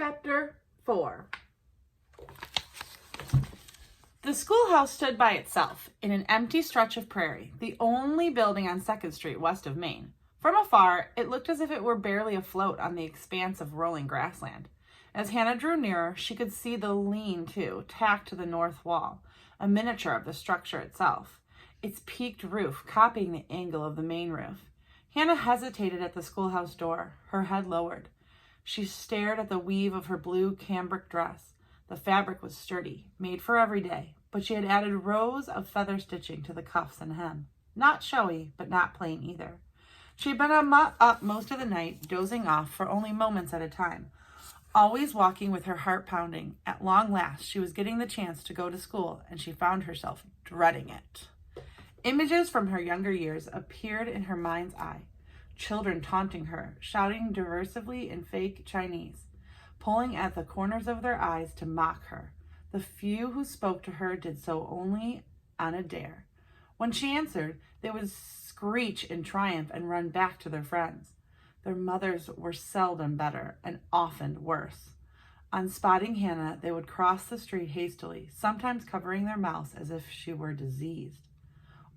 Chapter 4. The schoolhouse stood by itself in an empty stretch of prairie, the only building on 2nd Street west of Main. From afar, it looked as if it were barely afloat on the expanse of rolling grassland. As Hannah drew nearer, she could see the lean-to tacked to the north wall, a miniature of the structure itself, its peaked roof copying the angle of the main roof. Hannah hesitated at the schoolhouse door, her head lowered. She stared at the weave of her blue cambric dress. The fabric was sturdy, made for every day, but she had added rows of feather stitching to the cuffs and hem. Not showy, but not plain either. She had been up most of the night, dozing off for only moments at a time, always walking with her heart pounding. At long last, she was getting the chance to go to school, and she found herself dreading it. Images from her younger years appeared in her mind's eye. Children taunting her, shouting derisively in fake Chinese, pulling at the corners of their eyes to mock her. The few who spoke to her did so only on a dare. When she answered, they would screech in triumph and run back to their friends. Their mothers were seldom better, and often worse. On spotting Hannah, they would cross the street hastily, sometimes covering their mouths as if she were diseased.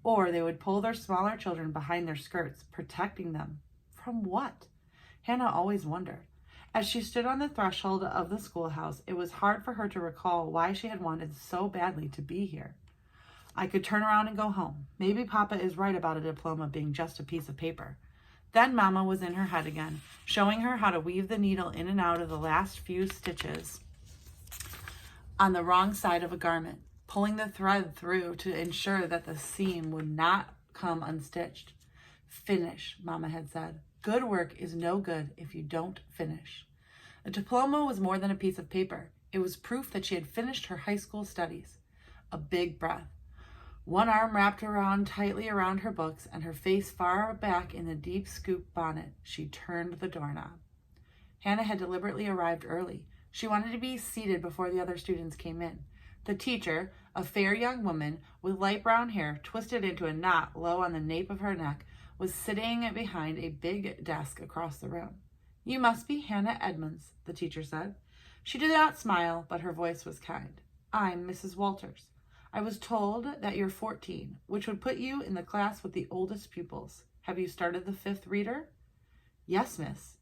Or they would pull their smaller children behind their skirts, protecting them. From what? Hannah always wondered. As she stood on the threshold of the schoolhouse, it was hard for her to recall why she had wanted so badly to be here. I could turn around and go home. Maybe Papa is right about a diploma being just a piece of paper. Then Mama was in her head again, showing her how to weave the needle in and out of the last few stitches on the wrong side of a garment, pulling the thread through to ensure that the seam would not come unstitched. Finish, Mama had said. Good work is no good if you don't finish. A diploma was more than a piece of paper. It was proof that she had finished her high school studies. A big breath. One arm wrapped around tightly around her books and her face far back in the deep scoop bonnet, she turned the doorknob. Hannah had deliberately arrived early. She wanted to be seated before the other students came in. The teacher, a fair young woman with light brown hair twisted into a knot low on the nape of her neck, was sitting behind a big desk across the room. You must be Hannah Edmonds, the teacher said. She did not smile, but her voice was kind. I'm Mrs. Walters. I was told that you're 14, which would put you in the class with the oldest pupils. Have you started the 5th reader? Yes, miss.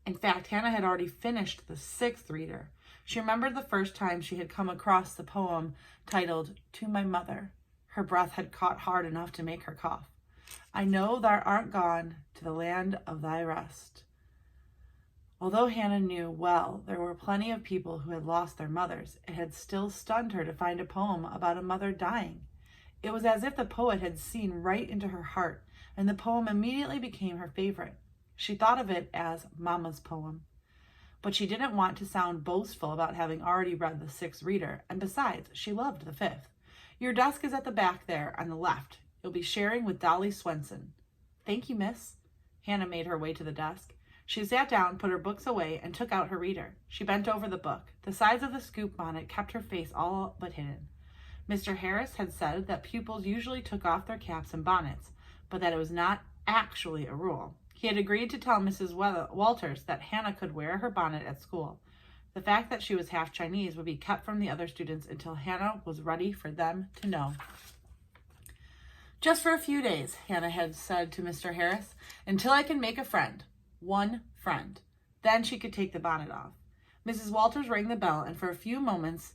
In fact, Hannah had already finished the 6th reader. She remembered the first time she had come across the poem titled To My Mother. Her breath had caught hard enough to make her cough. I know thou art gone to the land of thy rest. Although Hannah knew well there were plenty of people who had lost their mothers, it had still stunned her to find a poem about a mother dying. It was as if the poet had seen right into her heart, and the poem immediately became her favorite. She thought of it as Mama's poem. But she didn't want to sound boastful about having already read the 6th reader, and besides, she loved the 5th. Your desk is at the back there, on the left. You'll be sharing with Dolly Swenson. Thank you, miss. Hannah made her way to the desk. She sat down, put her books away, and took out her reader. She bent over the book. The sides of the scoop bonnet kept her face all but hidden. Mr. Harris had said that pupils usually took off their caps and bonnets, but that it was not actually a rule. He had agreed to tell Mrs. Walters that Hannah could wear her bonnet at school. The fact that she was half Chinese would be kept from the other students until Hannah was ready for them to know. Just for a few days, Hannah had said to Mr. Harris, until I can make a friend. One friend. Then she could take the bonnet off. Mrs. Walters rang the bell, and for a few moments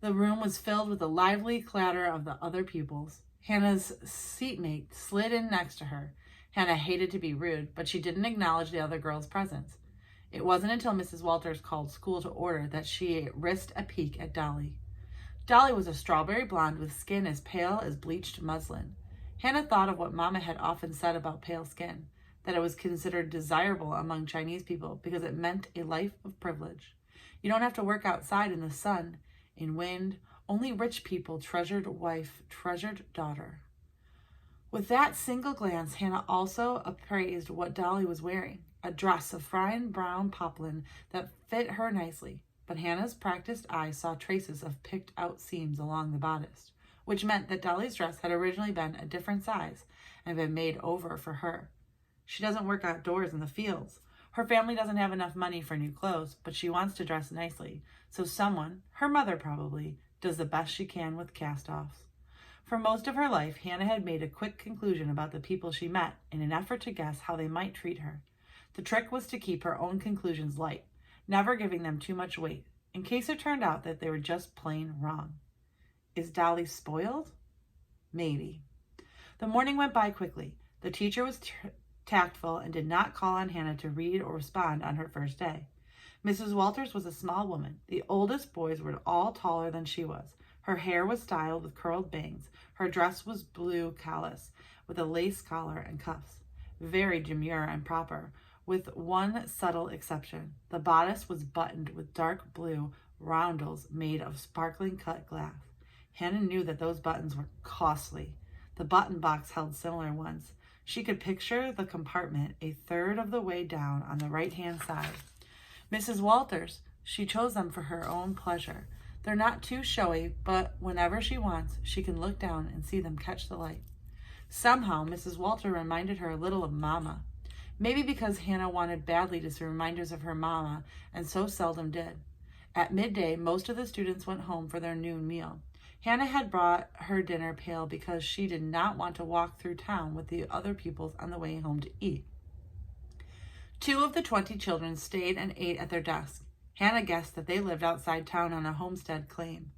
the room was filled with the lively clatter of the other pupils. Hannah's seatmate slid in next to her. Hannah hated to be rude, but she didn't acknowledge the other girl's presence. It wasn't until Mrs. Walters called school to order that she risked a peek at Dolly. Dolly was a strawberry blonde with skin as pale as bleached muslin. Hannah thought of what Mama had often said about pale skin, that it was considered desirable among Chinese people because it meant a life of privilege. You don't have to work outside in the sun, in wind. Only rich people, treasured wife, treasured daughter. With that single glance, Hannah also appraised what Dolly was wearing, a dress of fine brown poplin that fit her nicely, but Hannah's practiced eye saw traces of picked-out seams along the bodice, which meant that Dolly's dress had originally been a different size and been made over for her. She doesn't work outdoors in the fields. Her family doesn't have enough money for new clothes, but she wants to dress nicely, so someone, her mother probably, does the best she can with cast-offs. For most of her life, Hannah had made a quick conclusion about the people she met in an effort to guess how they might treat her. The trick was to keep her own conclusions light, never giving them too much weight, in case it turned out that they were just plain wrong. Is Dolly spoiled? Maybe. The morning went by quickly. The teacher was tactful and did not call on Hannah to read or respond on her first day. Mrs. Walters was a small woman. The oldest boys were all taller than she was. Her hair was styled with curled bangs. Her dress was blue calice with a lace collar and cuffs. Very demure and proper, with one subtle exception. The bodice was buttoned with dark blue roundels made of sparkling cut glass. Hannah knew that those buttons were costly. The button box held similar ones. She could picture the compartment a third of the way down on the right-hand side. Mrs. Walters, she chose them for her own pleasure. They're not too showy, but whenever she wants, she can look down and see them catch the light. Somehow, Mrs. Walter reminded her a little of Mama. Maybe because Hannah wanted badly to see reminders of her Mama, and so seldom did. At midday, most of the students went home for their noon meal. Hannah had brought her dinner pail because she did not want to walk through town with the other pupils on the way home to eat. 2 of the 20 children stayed and ate at their desks. Hannah guessed that they lived outside town on a homestead claim.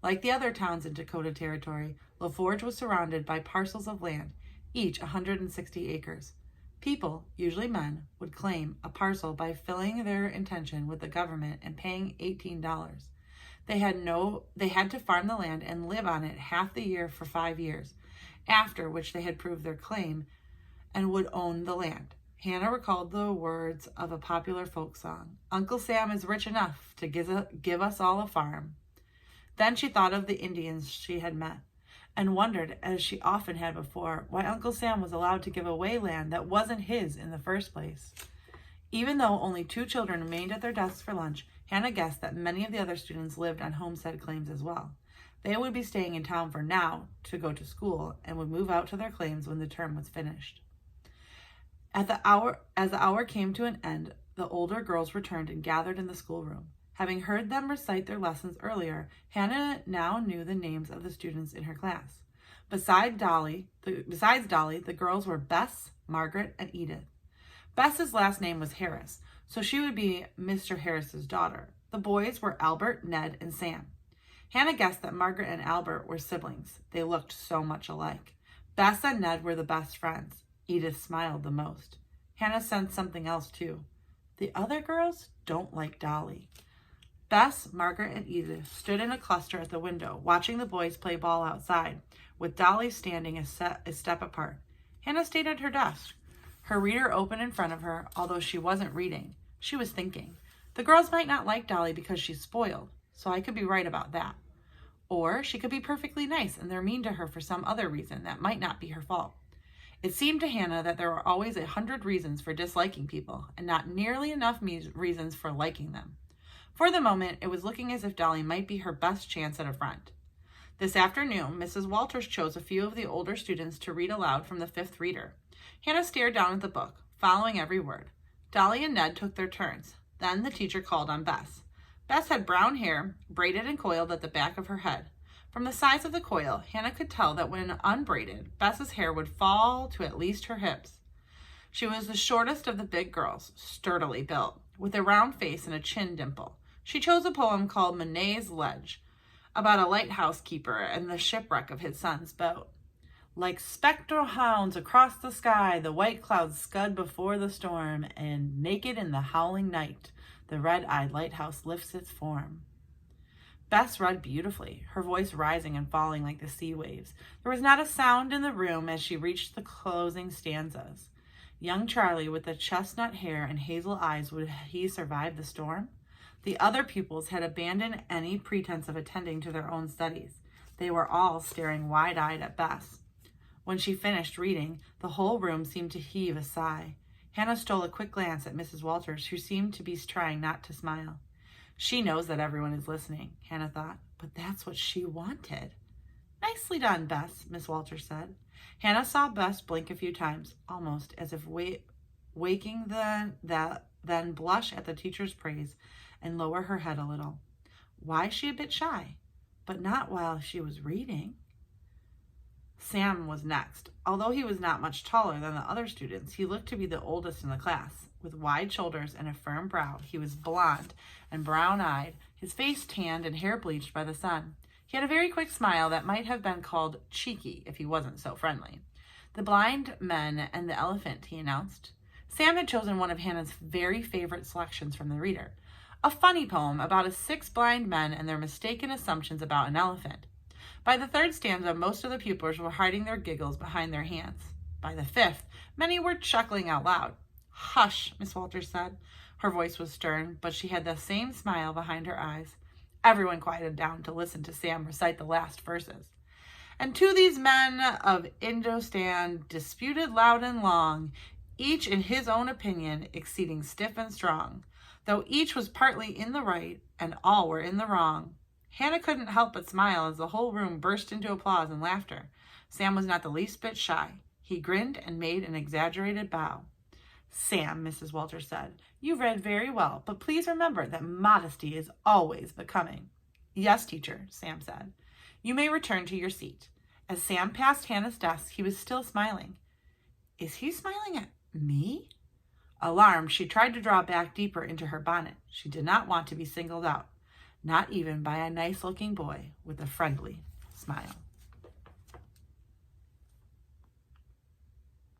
Like the other towns in Dakota Territory, LaForge was surrounded by parcels of land, each 160 acres. People, usually men, would claim a parcel by filling their intention with the government and paying $18. They had to farm the land and live on it half the year for 5 years, after which they had proved their claim and would own the land. Hannah recalled the words of a popular folk song, "Uncle Sam is rich enough to give us all a farm." Then she thought of the Indians she had met, and wondered, as she often had before, why Uncle Sam was allowed to give away land that wasn't his in the first place. Even though only 2 children remained at their desks for lunch, Hannah guessed that many of the other students lived on homestead claims as well. They would be staying in town for now to go to school and would move out to their claims when the term was finished. As the hour came to an end, the older girls returned and gathered in the schoolroom. Having heard them recite their lessons earlier, Hannah now knew the names of the students in her class. Besides Dolly, the girls were Bess, Margaret, and Edith. Bess's last name was Harris, so she would be Mr. Harris's daughter. The boys were Albert, Ned, and Sam. Hannah guessed that Margaret and Albert were siblings. They looked so much alike. Bess and Ned were the best friends. Edith smiled the most. Hannah sensed something else too. The other girls don't like Dolly. Bess, Margaret, and Edith stood in a cluster at the window, watching the boys play ball outside, with Dolly standing a step apart. Hannah stayed at her desk, her reader open in front of her, although she wasn't reading. She was thinking, the girls might not like Dolly because she's spoiled, so I could be right about that. Or she could be perfectly nice and they're mean to her for some other reason that might not be her fault. It seemed to Hannah that there were always 100 reasons for disliking people and not nearly enough reasons for liking them. For the moment, it was looking as if Dolly might be her best chance at a friend. This afternoon, Mrs. Walters chose a few of the older students to read aloud from the 5th reader. Hannah stared down at the book, following every word. Dolly and Ned took their turns. Then the teacher called on Bess. Bess had brown hair, braided and coiled at the back of her head. From the size of the coil, Hannah could tell that when unbraided, Bess's hair would fall to at least her hips. She was the shortest of the big girls, sturdily built, with a round face and a chin dimple. She chose a poem called Monet's Ledge, about a lighthouse keeper and the shipwreck of his son's boat. Like spectral hounds across the sky, the white clouds scud before the storm, and naked in the howling night, the red-eyed lighthouse lifts its form. Bess read beautifully, her voice rising and falling like the sea waves. There was not a sound in the room as she reached the closing stanzas. Young Charlie, with the chestnut hair and hazel eyes, would he survive the storm? The other pupils had abandoned any pretense of attending to their own studies. They were all staring wide-eyed at Bess. When she finished reading, the whole room seemed to heave a sigh. Hannah stole a quick glance at Mrs. Walters, who seemed to be trying not to smile. She knows that everyone is listening, Hannah thought, but that's what she wanted. Nicely done, Bess, Miss Walters said. Hannah saw Bess blink a few times, almost as if waking then blush at the teacher's praise and lower her head a little. Why is she a bit shy? But not while she was reading. Sam was next. Although he was not much taller than the other students, he looked to be the oldest in the class. With wide shoulders and a firm brow, he was blond and brown-eyed, his face tanned and hair bleached by the sun. He had a very quick smile that might have been called cheeky if he wasn't so friendly. The blind men and the elephant, he announced. Sam had chosen one of Hannah's very favorite selections from the reader, a funny poem about 6 blind men and their mistaken assumptions about an elephant. By the 3rd stanza, most of the pupils were hiding their giggles behind their hands. By the 5th, many were chuckling out loud. Hush, Miss Walters said. Her voice was stern, but she had the same smile behind her eyes. Everyone quieted down to listen to Sam recite the last verses. And to these men of Indostan disputed loud and long, each in his own opinion exceeding stiff and strong, though each was partly in the right and all were in the wrong. Hannah couldn't help but smile as the whole room burst into applause and laughter. Sam was not the least bit shy. He grinned and made an exaggerated bow. Sam, Mrs. Walters said, you read very well, but please remember that modesty is always becoming. Yes, teacher, Sam said. You may return to your seat. As Sam passed Hannah's desk, he was still smiling. Is he smiling at me? Alarmed, she tried to draw back deeper into her bonnet. She did not want to be singled out, not even by a nice-looking boy with a friendly smile.